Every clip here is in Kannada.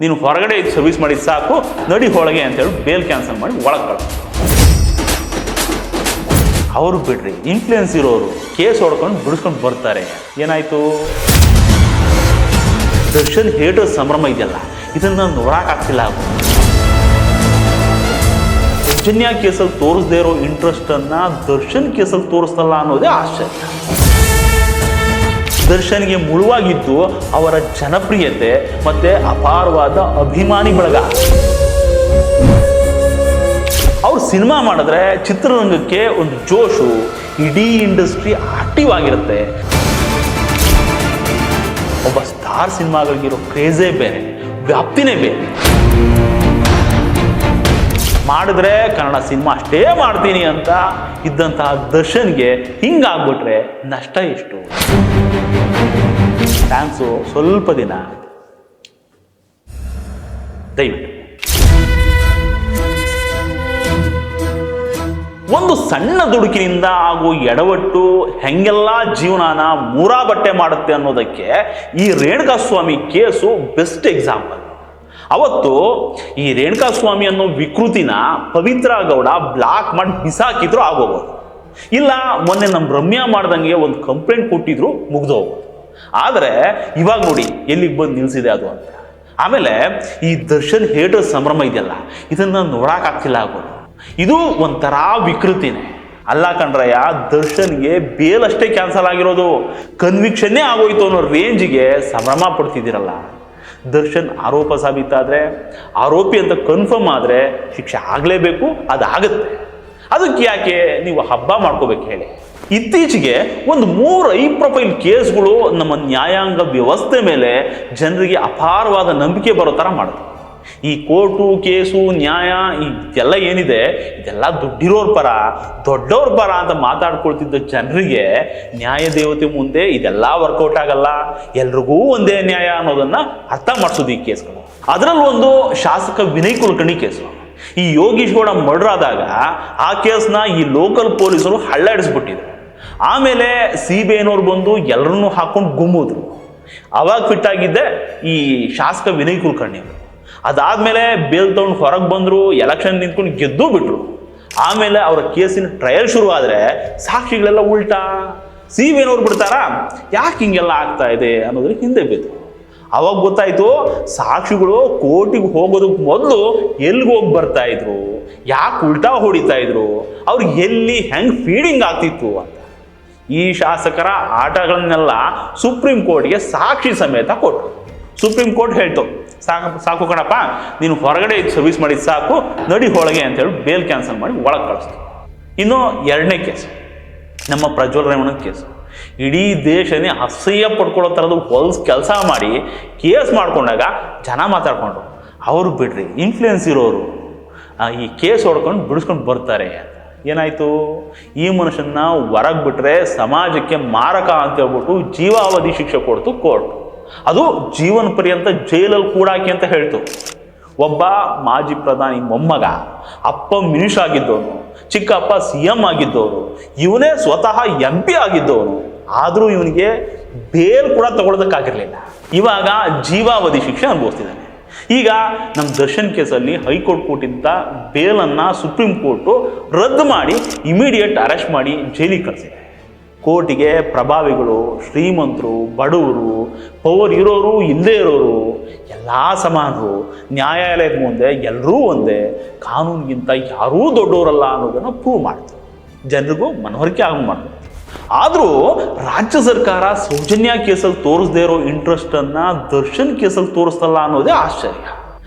ನೀನು ಹೊರಗಡೆ ಇದು ಸರ್ವಿಸ್ ಮಾಡಿದ್ದು ಸಾಕು, ನಡಿ ಒಳಗೆ ಅಂತೇಳಿ ಬೇಲ್ ಕ್ಯಾನ್ಸಲ್ ಮಾಡಿ ಒಳಗೆ ಕಳಿಸ್ತಾರೆ. ಅವರು ಬಿಡ್ರಿ, ಇನ್ಫ್ಲೂಯೆನ್ಸ್ ಇರೋರು ಕೇಸ್ ಹೊಡ್ಕೊಂಡು ಬಿಡಿಸ್ಕೊಂಡು ಬರ್ತಾರೆ. ಏನಾಯ್ತು? ದರ್ಶನ್ ಹೇಟರ್ ಸಂಭ್ರಮ ಇದೆಯಲ್ಲ, ಇದನ್ನು ನೋಡೋಕ್ಕಾಗ್ತಿಲ್ಲ. ಸೌಜನ್ಯ ಕೇಸಲ್ಲಿ ತೋರಿಸದೇ ಇರೋ ಇಂಟ್ರೆಸ್ಟನ್ನು ದರ್ಶನ್ ಕೇಸಲ್ಲಿ ತೋರಿಸ್ತಲ್ಲ ಅನ್ನೋದೇ ಆಶ್ಚರ್ಯ. ದರ್ಶನ್ಗೆ ಮುಳುವಾಗಿದ್ದು ಅವರ ಜನಪ್ರಿಯತೆ ಮತ್ತೆ ಅಪಾರವಾದ ಅಭಿಮಾನಿ ಬಳಗ. ಅವ್ರು ಸಿನಿಮಾ ಮಾಡಿದ್ರೆ ಚಿತ್ರರಂಗಕ್ಕೆ ಒಂದು ಜೋಶು, ಇಡೀ ಇಂಡಸ್ಟ್ರಿ ಆಕ್ಟಿವ್ ಆಗಿರುತ್ತೆ. ಒಬ್ಬ ಸ್ಟಾರ್ ಸಿನಿಮಾಗಳಿಗಿರೋ ಕ್ರೇಜೇ ಬೇರೆ, ವ್ಯಾಪ್ತಿನೇ ಬೇರೆ. ಮಾಡಿದ್ರೆ ಕನ್ನಡ ಸಿನಿಮಾ ಅಷ್ಟೇ ಮಾಡ್ತೀನಿ ಅಂತ ಇದ್ದಂತಹ ದರ್ಶನ್ಗೆ ಹಿಂಗಾಗ್ಬಿಟ್ರೆ ನಷ್ಟ ಎಷ್ಟು? ಥ್ಯಾಂಕ್ಸು. ಸ್ವಲ್ಪ ದಿನ ದಯವಿಟ್ಟು ಒಂದು ಸಣ್ಣ ದುಡುಕಿನಿಂದ ಆಗೋ ಎಡವಟ್ಟು ಹೆಂಗೆಲ್ಲ ಜೀವನಾನ ಮೂರಾ ಬಟ್ಟೆ ಮಾಡುತ್ತೆ ಅನ್ನೋದಕ್ಕೆ ಈ ರೇಣುಕಾಸ್ವಾಮಿ ಕೇಸು ಬೆಸ್ಟ್ ಎಕ್ಸಾಂಪಲ್. ಅವತ್ತು ಈ ರೇಣುಕಾಸ್ವಾಮಿ ಅನ್ನೋ ವಿಕೃತಿನ ಪವಿತ್ರ ಗೌಡ ಬ್ಲಾಕ್ ಮಾಡಿ ಬಿಸಾಕಿದ್ರು ಆಗೋಗೋದು, ಇಲ್ಲ ಮೊನ್ನೆ ನಮ್ಮ ರಮ್ಯಾ ಮಾಡ್ದಂಗೆ ಒಂದು ಕಂಪ್ಲೇಂಟ್ ಕೊಟ್ಟಿದ್ರು ಮುಗ್ದು ಹೋಗೋದು. ಆದರೆ ಇವಾಗ ನೋಡಿ ಎಲ್ಲಿಗೆ ಬಂದು ನಿಲ್ಸಿದೆ ಅದು ಅಂತ. ಆಮೇಲೆ ಈ ದರ್ಶನ್ ಹೇಟರ್ ಸಂಭ್ರಮ ಇದೆಯಲ್ಲ, ಇದನ್ನು ನೋಡೋಕ್ಕಾಗ್ತಿಲ್ಲ ಆಗೋದು. ಇದು ಒಂಥರ ವಿಕೃತಿನೇ ಅಲ್ಲ ಕಣ್ರಯ್ಯ. ದರ್ಶನ್ಗೆ ಬೇಲ್ ಅಷ್ಟೇ ಕ್ಯಾನ್ಸಲ್ ಆಗಿರೋದು, ಕನ್ವಿಕ್ಷನ್ನೇ ಆಗೋಯ್ತು ಅನ್ನೋ ರೇಂಜಿಗೆ ಸಂಭ್ರಮ ಪಡ್ತಿದ್ದೀರಲ್ಲ. ದರ್ಶನ್ ಆರೋಪ ಸಾಬೀತಾದರೆ, ಆರೋಪಿ ಅಂತ ಕನ್ಫರ್ಮ್ ಆದರೆ ಶಿಕ್ಷೆ ಆಗಲೇಬೇಕು, ಅದಾಗುತ್ತೆ. ಅದಕ್ಕೆ ಯಾಕೆ ನೀವು ಹಬ್ಬ ಮಾಡ್ಕೋಬೇಕು ಹೇಳಿ? ಇತ್ತೀಚೆಗೆ ಒಂದು 3 ಹೈ ಪ್ರೊಫೈಲ್ ಕೇಸ್ಗಳು ನಮ್ಮ ನ್ಯಾಯಾಂಗ ವ್ಯವಸ್ಥೆ ಮೇಲೆ ಜನರಿಗೆ ಅಪಾರವಾದ ನಂಬಿಕೆ ಬರೋ ಥರ ಮಾಡುತ್ತೆ. ಈ ಕೋರ್ಟು, ಕೇಸು, ನ್ಯಾಯ ಇದೆಲ್ಲ ಏನಿದೆ, ಇದೆಲ್ಲ ದುಡ್ಡಿರೋರ್ ಪರ, ದೊಡ್ಡವ್ರ ಪರ ಅಂತ ಮಾತಾಡ್ಕೊಳ್ತಿದ್ದ ಜನರಿಗೆ ನ್ಯಾಯ ದೇವತೆ ಮುಂದೆ ಇದೆಲ್ಲ ವರ್ಕೌಟ್ ಆಗಲ್ಲ, ಎಲ್ರಿಗೂ ಒಂದೇ ನ್ಯಾಯ ಅನ್ನೋದನ್ನ ಅರ್ಥ ಮಾಡಿಸೋದು ಈ ಕೇಸ್ಗಳು. ಅದರಲ್ಲಿ ಒಂದು ಶಾಸಕ ವಿನಯ್ ಕುಲಕರ್ಣಿ ಕೇಸು. ಈ ಯೋಗೀಶ್ ಗೌಡ ಮರ್ಡರ್ ಆದಾಗ ಆ ಕೇಸ್ನ ಈ ಲೋಕಲ್ ಪೊಲೀಸರು ಹಳ್ಳಾಡಿಸ್ಬಿಟ್ಟಿದ್ರು. ಆಮೇಲೆ CBI ಬಂದು ಎಲ್ಲರನ್ನೂ ಹಾಕೊಂಡು ಗುಮ್ಮಿದ್ರು. ಅವಾಗ ಫಿಟ್ ಆಗಿದ್ದೆ ಈ ಶಾಸಕ ವಿನಯ್ ಕುಲಕರ್ಣಿ ಅವರು. ಅದಾದ್ಮೇಲೆ ಬೇಲ್ ತಗೊಂಡು ಹೊರಗೆ ಬಂದರು, ಎಲೆಕ್ಷನ್ ನಿಂತ್ಕೊಂಡು ಗೆದ್ದು ಬಿಟ್ರು. ಆಮೇಲೆ ಅವರ ಕೇಸಿನ ಟ್ರಯಲ್ ಶುರು ಆದರೆ ಸಾಕ್ಷಿಗಳೆಲ್ಲ ಉಲ್ಟಾ. CBI ಬಿಡ್ತಾರಾ, ಯಾಕೆ ಹಿಂಗೆಲ್ಲ ಆಗ್ತಾ ಇದೆ ಅನ್ನೋದ್ರ ಹಿಂದೆ ಬಿದ್ದು. ಅವಾಗ ಗೊತ್ತಾಯ್ತು ಸಾಕ್ಷಿಗಳು ಕೋರ್ಟಿಗೆ ಹೋಗೋದಕ್ಕೆ ಮೊದಲು ಎಲ್ಲಿಗೆ ಹೋಗಿ ಬರ್ತಾ ಇದ್ರು, ಯಾಕೆ ಉಲ್ಟಾ ಹೊಡಿತಾ ಇದ್ರು, ಅವ್ರಿಗೆ ಎಲ್ಲಿ ಹೆಂಗೆ ಫೀಡಿಂಗ್ ಆಗ್ತಿತ್ತು ಅಂತ. ಈ ಶಾಸಕರ ಆಟಗಳನ್ನೆಲ್ಲ ಸುಪ್ರೀಂ ಕೋರ್ಟ್ಗೆ ಸಾಕ್ಷಿ ಸಮೇತ ಕೊಟ್ಟರು. ಸುಪ್ರೀಂ ಕೋರ್ಟ್ ಹೇಳ್ತು, ಸಾಕು ಕಣಪ್ಪ, ನೀನು ಹೊರಗಡೆ ಸರ್ವಿಸ್ ಮಾಡಿದ್ದು ಸಾಕು, ನಡಿ ಒಳಗೆ ಅಂತೇಳಿ ಬೇಲ್ ಕ್ಯಾನ್ಸಲ್ ಮಾಡಿ ಒಳಗೆ ಕಳಿಸ್ತು. ಇನ್ನು 2ನೇ ಕೇಸು ನಮ್ಮ ಪ್ರಜ್ವಲ್ ರೇವಣ್ಣ ಕೇಸು. ಇಡೀ ದೇಶನೇ ಅಸಹ್ಯ ಪಡ್ಕೊಳ್ಳೋ ಥರದ್ದು ಹೊಲ್ಸ್ ಕೆಲಸ ಮಾಡಿ ಕೇಸ್ ಮಾಡ್ಕೊಂಡಾಗ ಜನ ಮಾತಾಡ್ಕೊಂಡ್ರು, ಅವರು ಬಿಡ್ರಿ, ಇನ್ಫ್ಲೂಯೆನ್ಸ್ ಇರೋರು ಈ ಕೇಸ್ ಹೊಡ್ಕೊಂಡು ಬಿಡಿಸ್ಕೊಂಡು ಬರ್ತಾರೆ. ಏನಾಯಿತು? ಈ ಮನುಷ್ಯನ ಹೊರಗೆ ಬಿಟ್ಟರೆ ಸಮಾಜಕ್ಕೆ ಮಾರಕ ಅಂತ ಹೇಳ್ಬಿಟ್ಟು ಜೀವಾವಧಿ ಶಿಕ್ಷೆ ಕೊಡ್ತು ಕೋರ್ಟ್. ಅದು ಜೀವನ ಪರ್ಯಂತ ಜೈಲಲ್ಲಿ ಕೂಡಾಕಿ ಅಂತ ಹೇಳ್ತು. ಒಬ್ಬ ಮಾಜಿ ಪ್ರಧಾನಿ ಮೊಮ್ಮಗ, ಅಪ್ಪ ಮಿನಿಸ್ಟರ್ ಆಗಿದ್ದವನು, ಚಿಕ್ಕಪ್ಪ CM ಆಗಿದ್ದವನು, ಇವನೇ ಸ್ವತಃ MP ಆಗಿದ್ದವನು. ಆದರೂ ಇವನಿಗೆ ಬೇಲ್ ಕೂಡ ತಗೊಳ್ಳೋದಕ್ಕಾಗಿರಲಿಲ್ಲ. ಇವಾಗ ಜೀವಾವಧಿ ಶಿಕ್ಷೆ ಅನುಭವಿಸ್ತಿದ್ದಾನೆ. ಈಗ ನಮ್ಮ ದರ್ಶನ್ ಕೇಸಲ್ಲಿ ಹೈಕೋರ್ಟ್ ಕೊಟ್ಟಿದ್ದ ಬೇಲನ್ನು ಸುಪ್ರೀಂ ಕೋರ್ಟು ರದ್ದು ಮಾಡಿ ಇಮಿಡಿಯೇಟ್ ಅರೆಸ್ಟ್ ಮಾಡಿ ಜೈಲಿಗೆ ಕಳಿಸಿದೆ. ಕೋರ್ಟಿಗೆ ಪ್ರಭಾವಿಗಳು, ಶ್ರೀಮಂತರು, ಬಡವರು, ಪವರ್ ಇರೋರು, ಇಲ್ಲದೇ ಇರೋರು ಎಲ್ಲ ಸಮಾನರು, ನ್ಯಾಯಾಲಯದ ಮುಂದೆ ಎಲ್ಲರೂ ಒಂದೇ, ಕಾನೂನಿಗಿಂತ ಯಾರೂ ದೊಡ್ಡವರಲ್ಲ ಅನ್ನೋದನ್ನು ಪ್ರೂವ್ ಮಾಡ್ತಾರೆ, ಜನರಿಗೂ ಮನವರಿಕೆ ಆಗ ಮಾಡ್ತಾರೆ. ಆದರೂ ರಾಜ್ಯ ಸರ್ಕಾರ ಸೌಜನ್ಯ ಕೇಸಲ್ಲಿ ತೋರಿಸದೇ ಇರೋ ಇಂಟ್ರೆಸ್ಟನ್ನು ದರ್ಶನ್ ಕೇಸಲ್ಲಿ ತೋರಿಸ್ತಲ್ಲ ಅನ್ನೋದೇ ಆಶ್ಚರ್ಯ.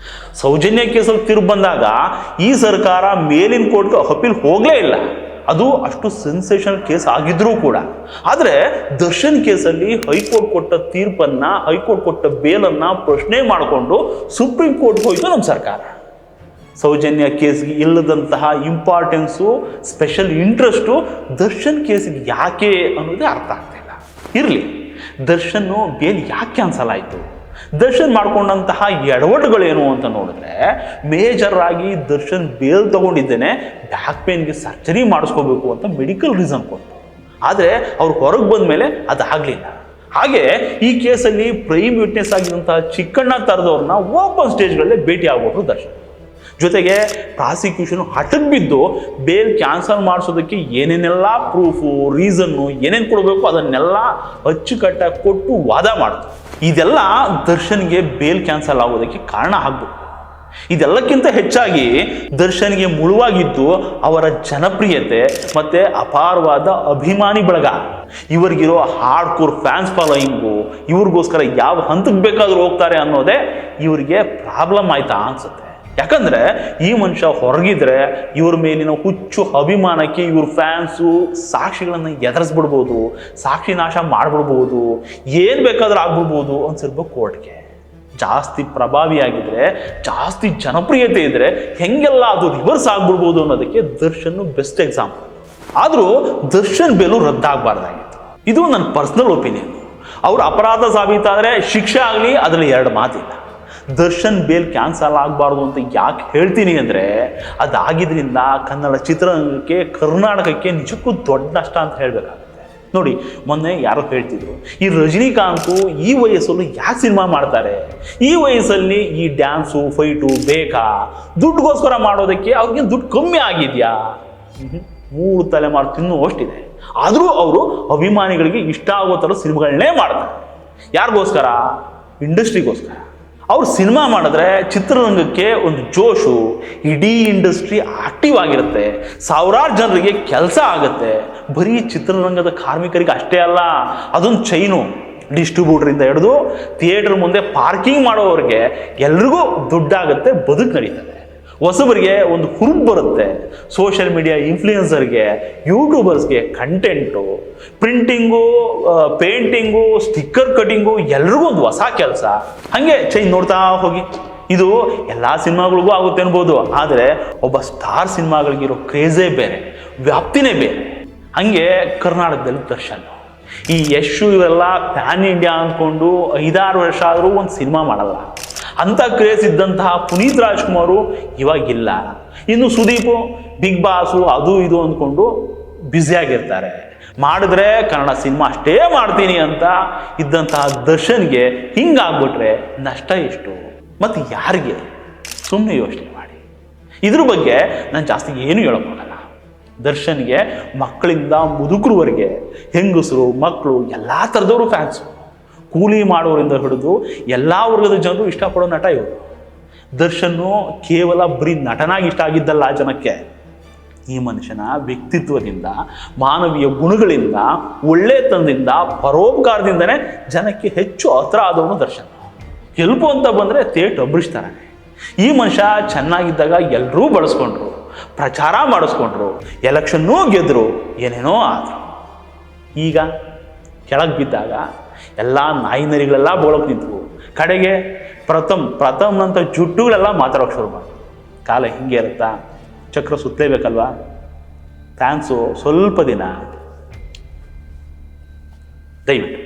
ಸೌಜನ್ಯ ಕೇಸಲ್ಲಿ ತಿರುಗಿ ಬಂದಾಗ ಈ ಸರ್ಕಾರ ಮೇಲಿನ ಕೋರ್ಟ್ಗೆ ಅಪೀಲ್ ಹೋಗಲೇ ಇಲ್ಲ. ಅದು ಅಷ್ಟು ಸೆನ್ಸೇಷನಲ್ ಕೇಸ್ ಆಗಿದ್ರೂ ಕೂಡ. ಆದರೆ ದರ್ಶನ್ ಕೇಸಲ್ಲಿ ಹೈಕೋರ್ಟ್ ಕೊಟ್ಟ ತೀರ್ಪನ್ನು, ಹೈಕೋರ್ಟ್ ಕೊಟ್ಟ ಬೇಲನ್ನು ಪ್ರಶ್ನೆ ಮಾಡಿಕೊಂಡು ಸುಪ್ರೀಂ ಕೋರ್ಟ್ಗೆ ಹೋಯಿತು ನಮ್ಮ ಸರ್ಕಾರ. ಸೌಜನ್ಯ ಕೇಸ್ಗೆ ಇಲ್ಲದಂತಹ ಇಂಪಾರ್ಟೆನ್ಸು, ಸ್ಪೆಷಲ್ ಇಂಟ್ರೆಸ್ಟು ದರ್ಶನ್ ಕೇಸಿಗೆ ಯಾಕೆ ಅನ್ನೋದೇ ಅರ್ಥ ಆಗ್ತಿಲ್ಲ. ಇರಲಿ, ದರ್ಶನ್ನು ಬೇಲ್ ಯಾಕೆ ಕ್ಯಾನ್ಸಲ್ ಆಯಿತು, ದರ್ಶನ್ ಮಾಡ್ಕೊಂಡಂತಹ ಎಡವಟ್ಟುಗಳೇನು ಅಂತ ನೋಡಿದ್ರೆ, ಮೇಜರ್ ಆಗಿ ದರ್ಶನ್ ಬೇಲ್ ತಗೊಂಡಿದ್ದೇನೆ ಬ್ಯಾಕ್ ಪೇನ್ಗೆ ಸರ್ಜರಿ ಮಾಡಿಸ್ಕೋಬೇಕು ಅಂತ ಮೆಡಿಕಲ್ ರೀಸನ್ ಕೊಟ್ಟು. ಆದರೆ ಅವ್ರು ಹೊರಗೆ ಬಂದ ಮೇಲೆ ಅದಾಗಲಿಲ್ಲ. ಹಾಗೆ ಈ ಕೇಸಲ್ಲಿ ಪ್ರೈಮ್ ವಿಟ್ನೆಸ್ ಆಗಿರುವಂತಹ ಚಿಕ್ಕಣ್ಣ ತರದವ್ರನ್ನ ಓಪನ್ ಸ್ಟೇಜ್ಗಳಲ್ಲೇ ಭೇಟಿ ಆಗ್ಬೋದು ದರ್ಶನ್. ಜೊತೆಗೆ ಪ್ರಾಸಿಕ್ಯೂಷನ್ ಹಠಕ್ಕೆ ಬಿದ್ದು ಬೇಲ್ ಕ್ಯಾನ್ಸಲ್ ಮಾಡಿಸೋದಕ್ಕೆ ಏನೇನೆಲ್ಲ ಪ್ರೂಫು ರೀಸನ್ನು ಏನೇನು ಕೊಡಬೇಕು ಅದನ್ನೆಲ್ಲ ಅಚ್ಚುಕಟ್ಟಾಗಿ ಕೊಟ್ಟು ವಾದ ಮಾಡ್ತಾರೆ. ಇದೆಲ್ಲ ದರ್ಶನ್ಗೆ ಬೇಲ್ ಕ್ಯಾನ್ಸಲ್ ಆಗೋದಕ್ಕೆ ಕಾರಣ ಆಗ್ಬೇಕು. ಇದೆಲ್ಲಕ್ಕಿಂತ ಹೆಚ್ಚಾಗಿ ದರ್ಶನ್ಗೆ ಮುಳುವಾಗಿದ್ದು ಅವರ ಜನಪ್ರಿಯತೆ ಮತ್ತೆ ಅಪಾರವಾದ ಅಭಿಮಾನಿ ಬಳಗ. ಇವರಿಗಿರೋ ಹಾರ್ಡ್ ಕೋರ್ ಫ್ಯಾನ್ಸ್ ಫಾಲೋಯಿಂಗು, ಇವ್ರಿಗೋಸ್ಕರ ಯಾವ ಹಂತಕ್ಕೆ ಬೇಕಾದ್ರೂ ಹೋಗ್ತಾರೆ ಅನ್ನೋದೇ ಇವರಿಗೆ ಪ್ರಾಬ್ಲಮ್ ಆಯ್ತಾ ಅನ್ಸುತ್ತೆ. ಯಾಕಂದ್ರೆ ಈ ಮನುಷ್ಯ ಹೊರಗಿದ್ರೆ ಇವ್ರ ಮೇಲಿನ ಹುಚ್ಚು ಅಭಿಮಾನಕ್ಕೆ ಇವ್ರ ಫ್ಯಾನ್ಸು ಸಾಕ್ಷಿಗಳನ್ನ ಎದುರಿಸ್ಬಿಡ್ಬೋದು, ಸಾಕ್ಷಿ ನಾಶ ಮಾಡ್ಬಿಡ್ಬೋದು, ಏನ್ ಬೇಕಾದ್ರೂ ಆಗ್ಬಿಡ್ಬೋದು ಅನ್ಸಿರ್ಬೇಕು ಕೋರ್ಟ್ಗೆ. ಜಾಸ್ತಿ ಪ್ರಭಾವಿಯಾಗಿದ್ರೆ, ಜಾಸ್ತಿ ಜನಪ್ರಿಯತೆ ಇದ್ರೆ ಹೆಂಗೆಲ್ಲ ಅದು ರಿವರ್ಸ್ ಆಗ್ಬಿಡ್ಬೋದು ಅನ್ನೋದಕ್ಕೆ ದರ್ಶನ್ ಬೆಸ್ಟ್ ಎಕ್ಸಾಂಪಲ್. ಆದ್ರೂ ದರ್ಶನ್ ಬೇಲು ರದ್ದಾಗಬಾರ್ದಾಗಿತ್ತು. ಇದು ನನ್ನ ಪರ್ಸನಲ್ ಒಪಿನಿಯನ್. ಅವ್ರ ಅಪರಾಧ ಸಾಬೀತಾದ್ರೆ ಶಿಕ್ಷೆ ಆಗಲಿ, ಅದರಲ್ಲಿ ಎರಡು ಮಾತಿಲ್ಲ. ದರ್ಶನ್ ಬೇಲ್ ಕ್ಯಾನ್ಸಲ್ ಆಗಬಾರ್ದು ಅಂತ ಯಾಕೆ ಹೇಳ್ತೀನಿ ಅಂದರೆ, ಅದಾಗಿದ್ರಿಂದ ಕನ್ನಡ ಚಿತ್ರರಂಗಕ್ಕೆ, ಕರ್ನಾಟಕಕ್ಕೆ ನಿಜಕ್ಕೂ ದೊಡ್ಡ ನಷ್ಟ ಅಂತ ಹೇಳಬೇಕಾಗುತ್ತೆ. ನೋಡಿ, ಮೊನ್ನೆ ಯಾರೋ ಹೇಳ್ತಿದ್ರು, ಈ ರಜನಿಕಾಂತು ಈ ವಯಸ್ಸಲ್ಲೂ ಯಾಕೆ ಸಿನಿಮಾ ಮಾಡ್ತಾರೆ, ಈ ವಯಸ್ಸಲ್ಲಿ ಈ ಡ್ಯಾನ್ಸು ಫೈಟು ಬೇಕಾ, ದುಡ್ಡುಗೋಸ್ಕರ ಮಾಡೋದಕ್ಕೆ ಅವ್ರಿಗೆ ದುಡ್ಡು ಕಮ್ಮಿ ಆಗಿದೆಯಾ? 3 ತಲೆಮಾರು ತಿನ್ನುವಷ್ಟಿದೆ. ಆದರೂ ಅವರು ಅಭಿಮಾನಿಗಳಿಗೆ ಇಷ್ಟ ಆಗೋ ಥರ ಸಿನಿಮಾಗಳನ್ನೇ ಮಾಡ್ತಾರೆ. ಯಾರಿಗೋಸ್ಕರ? ಇಂಡಸ್ಟ್ರಿಗೋಸ್ಕರ. ಅವ್ರು ಸಿನಿಮಾ ಮಾಡಿದ್ರೆ ಚಿತ್ರರಂಗಕ್ಕೆ ಒಂದು ಜೋಶು, ಇಡೀ ಇಂಡಸ್ಟ್ರಿ ಆಕ್ಟಿವ್ ಆಗಿರುತ್ತೆ, ಸಾವಿರಾರು ಜನರಿಗೆ ಕೆಲಸ ಆಗುತ್ತೆ. ಬರೀ ಚಿತ್ರರಂಗದ ಕಾರ್ಮಿಕರಿಗೆ ಅಷ್ಟೇ ಅಲ್ಲ, ಅದೊಂದು ಚೈನು. ಡಿಸ್ಟ್ರಿಬ್ಯೂಟರಿಂದ ಹಿಡಿದು ಥಿಯೇಟರ್ ಮುಂದೆ ಪಾರ್ಕಿಂಗ್ ಮಾಡೋರಿಗೆ ಎಲ್ರಿಗೂ ದುಡ್ಡಾಗುತ್ತೆ, ಬದುಕು ನಡೀತದೆ. ಹೊಸಬರಿಗೆ ಒಂದು ಹುರುಪು ಬರುತ್ತೆ. ಸೋಷಿಯಲ್ ಮೀಡಿಯಾ ಇನ್ಫ್ಲೂಯೆನ್ಸರ್ಗೆ, ಯೂಟ್ಯೂಬರ್ಸ್ಗೆ content, printing, painting, sticker cutting, ಎಲ್ರಿಗೂ ಒಂದು ಹೊಸ ಕೆಲಸ. ಹಾಗೆ ಚೈನ್ ನೋಡ್ತಾ ಹೋಗಿ. ಇದು ಎಲ್ಲ ಸಿನಿಮಾಗಳಿಗೂ ಆಗುತ್ತೆ ಅನ್ಬೋದು, ಆದರೆ ಒಬ್ಬ ಸ್ಟಾರ್ ಸಿನಿಮಾಗಳಿಗಿರೋ ಕ್ರೇಜೇ ಬೇರೆ, ವ್ಯಾಪ್ತಿನೇ ಬೇರೆ. ಹಾಗೆ ಕರ್ನಾಟಕದಲ್ಲಿ ದರ್ಶನ್ ಈ ಯಶು ಇವೆಲ್ಲ ಪ್ಯಾನ್ ಇಂಡಿಯಾ ಅಂದ್ಕೊಂಡು 5-6 ವರ್ಷ ಆದರೂ ಒಂದು ಸಿನಿಮಾ ಮಾಡಲ್ಲ. ಅಂಥ ಕ್ರೇಜ್ ಇದ್ದಂತಹ ಪುನೀತ್ ರಾಜ್ಕುಮಾರು ಇವಾಗಿಲ್ಲ. ಇನ್ನು ಸುದೀಪು ಬಿಗ್ ಬಾಸು ಅದು ಇದು ಅಂದ್ಕೊಂಡು ಬ್ಯುಸಿಯಾಗಿರ್ತಾರೆ. ಮಾಡಿದ್ರೆ ಕನ್ನಡ ಸಿನಿಮಾ ಅಷ್ಟೇ ಮಾಡ್ತೀನಿ ಅಂತ ಇದ್ದಂತಹ ದರ್ಶನ್ಗೆ ಹಿಂಗಾಗ್ಬಿಟ್ರೆ ನಷ್ಟ ಎಷ್ಟು ಮತ್ತು ಯಾರಿಗೆ? ಸುಮ್ಮನೆ ಯೋಚನೆ ಮಾಡಿ. ಇದ್ರ ಬಗ್ಗೆ ನಾನು ಜಾಸ್ತಿ ಏನು ಹೇಳೋಕ್ಕಾಗಲ್ಲ. ದರ್ಶನ್ಗೆ ಮಕ್ಕಳಿಂದ ಮುದುಕರವರೆಗೆ, ಹೆಂಗಸರು, ಮಕ್ಕಳು, ಎಲ್ಲ ಥರದವರು ಫ್ಯಾನ್ಸು. ಕೂಲಿ ಮಾಡೋರಿಂದ ಹಿಡಿದು ಎಲ್ಲ ವರ್ಗದ ಜನರು ಇಷ್ಟಪಡೋ ನಟ ಇವರು. ದರ್ಶನ್ನು ಕೇವಲ ಬರೀ ನಟನಾಗಿ ಇಷ್ಟ ಆಗಿದ್ದಲ್ಲ ಜನಕ್ಕೆ. ಈ ಮನುಷ್ಯನ ವ್ಯಕ್ತಿತ್ವದಿಂದ, ಮಾನವೀಯ ಗುಣಗಳಿಂದ, ಒಳ್ಳೆತನದಿಂದ, ಪರೋಪಕಾರದಿಂದನೇ ಜನಕ್ಕೆ ಹೆಚ್ಚು ಹತ್ರ ಆದವನು ದರ್ಶನ್. ಗೆಲ್ಪು ಅಂತ ಬಂದರೆ ತೇಟ್ ಅಬ್ರಿಸ್ತಾನೆ. ಈ ಮನುಷ್ಯ ಚೆನ್ನಾಗಿದ್ದಾಗ ಎಲ್ಲರೂ ಬಳಸ್ಕೊಂಡ್ರು, ಪ್ರಚಾರ ಮಾಡಿಸ್ಕೊಂಡ್ರು, ಎಲೆಕ್ಷನ್ನೂ ಗೆದ್ರು, ಏನೇನೋ ಆದರು. ಈಗ ಕೆಳಗೆ ಬಿದ್ದಾಗ ಎಲ್ಲ ನಾಯಿ ನರಿಗಳೆಲ್ಲ ಬೋಳಕ್ಕೆ ನಿಂತವು. ಕಡೆಗೆ ಪ್ರಥಮ್ನಂಥ ಜುಟ್ಟುಗಳೆಲ್ಲ ಮಾತಾಡೋಕೆ ಶುರು ಮಾಡಿ. ಕಾಲ ಹಿಂಗೆ ಇರುತ್ತಾ? ಚಕ್ರ ಸುತ್ತಲೇಬೇಕಲ್ವಾ? ಫ್ಯಾನ್ಸು ಸ್ವಲ್ಪ ದಿನ ದಯವಿಟ್ಟು